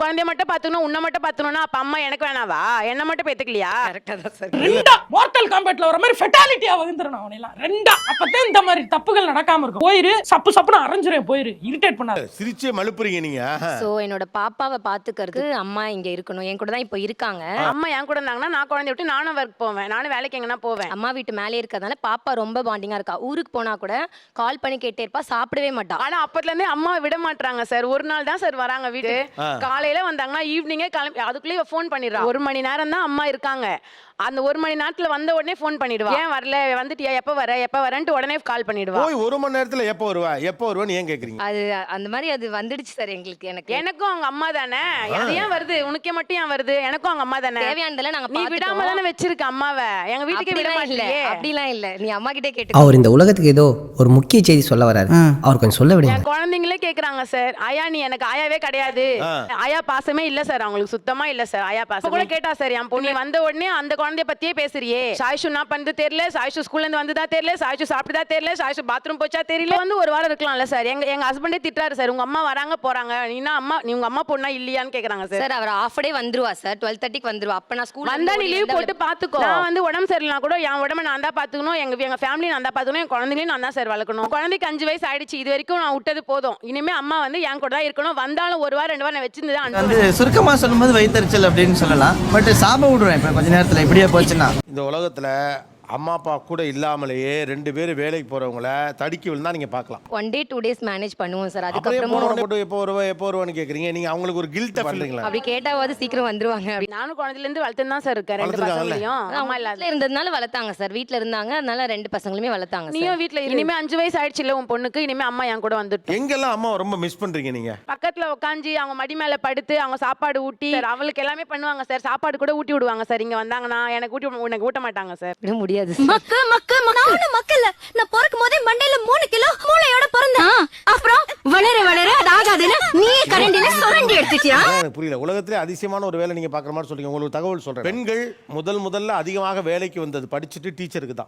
குழந்தைய மட்டும் பாத்துக்கணும் உன்னை மட்டும் பாத்துக்கணும்னா அப்ப அம்மா எனக்கு வேணாவா? என்ன மட்டும் பேத்துக்கலையா? கரெக்டா தான் சார். ரெண்டா மார்டல் காம்பேட்ல வர மாதிரி ஃபெட்டாலிட்டியா வந்துறணும் அவனை எல்லாம் ரெண்டா. அப்பதான் இந்த மாதிரி தப்புகள் நடக்காம இருக்கும். போயிரு சப்பு சப்புன்னு அரைஞ்சிரேன், போயிரு இரிட்டேட் பண்ணாத. சிரிச்சே மழுப்புறீங்க நீங்க. சோ என்னோட பாப்பாவை பாத்துக்கிறது அம்மா இங்க இருக்கணும், என் கூட தான் இப்போ இருக்காங்க. அம்மா என் கூட இருந்தாங்கன்னா நான் குழந்தைய விட்டு நானும் ஒர்க் போவேன், நானும் வேலைக்கு எங்கன்னா போவேன். அம்மா வீட்டு மேலே இருக்கிறதுனால பாப்பா ரொம்ப பாண்டிங்கா இருக்கா. ஊருக்கு போனா கூட கால் பண்ணி கேட்டே இருப்பா, சாப்பிடவே மாட்டா. ஆனா அப்பத்துல இருந்தே அம்மா விட மாட்டாங்க சார். ஒரு நாள் தான் சார் வராங்க வீட்டு. காலையில வந்தாங்கன்னா ஈவினிங்கே கிளம்பி அதுக்குள்ளேயே ஃபோன் பண்ணிடுறா. 1 மணி நேரம் தான் அம்மா இருக்காங்க. அந்த 1 மணி நேரத்துல வந்த உடனே ஃபோன் பண்ணிடுவா. ஏன் வரல, வந்துட்டியா, எப்ப வரன்ட்டு உடனே கால் பண்ணிடுவா. போய் 1 மணி நேரத்துல எப்போ வருவான்னு ஏன் கேக்குறீங்க? அது அந்த மாதிரி அது வந்துடுச்சு சார் எங்களுக்கு. எனக்கும் அவங்க அம்மா தானே. அது ஏன் வருது உனக்கே மட்டும் ஏன் வருது? எனக்கும் அவங்க அம்மா தானே. தேவையானதெல்லாம் நாங்க நீ விடாம தானே வச்சிருக்க அம்மாவை. எங்க வீட்டுக்கு விட மாட்டீங்க. அப்படிலாம் இல்ல, நீ அம்மா கிட்டே கேட்டு. அவர் இந்த உலகத்துக்கு ஏதோ ஒரு முக்கிய செய்தி சொல்ல வராரு, அவர் கொஞ்சம் சொல்ல விடுங்க. என் குழந்தைங்களே கேக்குறாங்க சார், ஆயா நீ எனக்கு ஆயாவே கிடையாது, ஆயா பாசமே இல்ல சார், அவங்களுக்கு சுத்தமா இல்ல சார் ஆயா பாசம். கூட கேட்டா சார் என் பொண்ணு வந்த உடனே அந்த குழந்தைய பத்தியே பேசுறியே. சாய்ஷு என்ன பண்ணது தெரியல, சாய்ஷு ஸ்கூல்ல இருந்து வந்ததா தெரியல, சாய்ஷு சாப்பிட்டதா தெரியல, சாய்ஷு பாத்ரூம் போச்சா தெரியல. வந்து ஒரு வாரம் இருக்கலாம்ல சார். எங்க ஹஸ்பண்டே திட்டாரு சார், உங்க அம்மா வராங்க போறாங்க, நீனா அம்மா நீ உங்க அம்மா பொண்ணா இல்லையான்னு கேக்குறாங்க சார். சார் அவர் ஆஃப் டே வந்துருவா சார், 12:30க்கு வந்துருவா. அப்ப நான் ஸ்கூல் வந்தா நீ லீவ் போட்டு பாத்துக்கோ. நான் வந்து உடம்பு சரியில்லைனா கூட என் உடம்பை நான் தான் பாத்துக்கணும், எங்க ஃபேமிலி நான் தான் பாத்துக்கணும், என் குழந்தைங்களையும் நான் தான் சார் வளர்க்கணும். குழந்தைக்கு 5 வயசு ஆயிடுச்சு, இது வரைக்கும் நான் விட்டது போதும். இனிமே அம்மா வந்து என் கூட தான் இருக்கணும். வந்தாலும் 1 வாரம் 2 வாரம் நான் வச்சிருந்தேன். வந்து சுருக்கமா சொல்லும்போது வயிற்றுச்சல் அப்படின்னு சொல்லலாம். பட் சாப விடுவேன் இப்ப கொஞ்ச நேரத்துல இப்படியே போச்சுன்னா. இந்த உலகத்துல அம்மா அப்பா கூட இல்லாமலேயே 2 பேரும் வேலைக்கு போறவங்கள தடுக்கி விழுந்தா நீங்க பார்க்கலாம். 1 day 2 days மேனேஜ் பண்ணுவோம் சார். அப்படியே அதுக்கப்புறம் போன எப்போ வருவான்னு கேக்குறீங்க. நீங்க அவங்களுக்கு ஒரு கில்ட்ட பண்றீங்களா? அப்படி கேட்டாவது சீக்கிரம் வந்துருவாங்க. நானும் குழந்தையில இருந்து வளர்த்துன்னு தான் சார் இருக்கேன். 2 பசங்களையும் அம்மா வீட்ல இருந்ததுனால வளர்த்தாங்க சார். வீட்ல இருந்தாங்க, அதனால 2 பசங்களுமே வளர்த்தாங்க. நீயும் வீட்ல இனிமே 5 வயசு ஆயிடுச்சு இல்ல உன் பொண்ணுக்கு, இனிமே அம்மா என் கூட வந்துட்டு. எங்கெல்லாம் அம்மா ரொம்ப மிஸ் பண்றீங்க நீங்க? பக்கத்துல உட்காந்து அவங்க மடி மேல படுத்து அவங்க சாப்பாடு ஊட்டி அவளுக்கு எல்லாமே பண்ணுவாங்க சார். சாப்பாடு கூட ஊட்டி விடுவாங்க சார். இங்க வந்தாங்கன்னா எனக்கு உனக்கு ஊட்ட மாட்டாங்க சார். விட முடியாது. மக்கள் நான் பிறக்கும் போதே மண்டையில 3 கிலோ மூளையோட பிறந்தேன். அப்புறம் வளர அது ஆகாதுன்னு நீ கரண்டில சுரண்டி எடுத்துட்டியா? எனக்கு புரியல. உலகத்திலே அதிசயமான ஒரு வேலை நீங்க பாக்குற மாதிரி சொல்றீங்க. உங்களுக்கு தகவல் சொல்றேன். பெண்கள் முதல்ல அதிகமாக வேலைக்கு வந்தது படிச்சுட்டு டீச்சருக்கு தான்.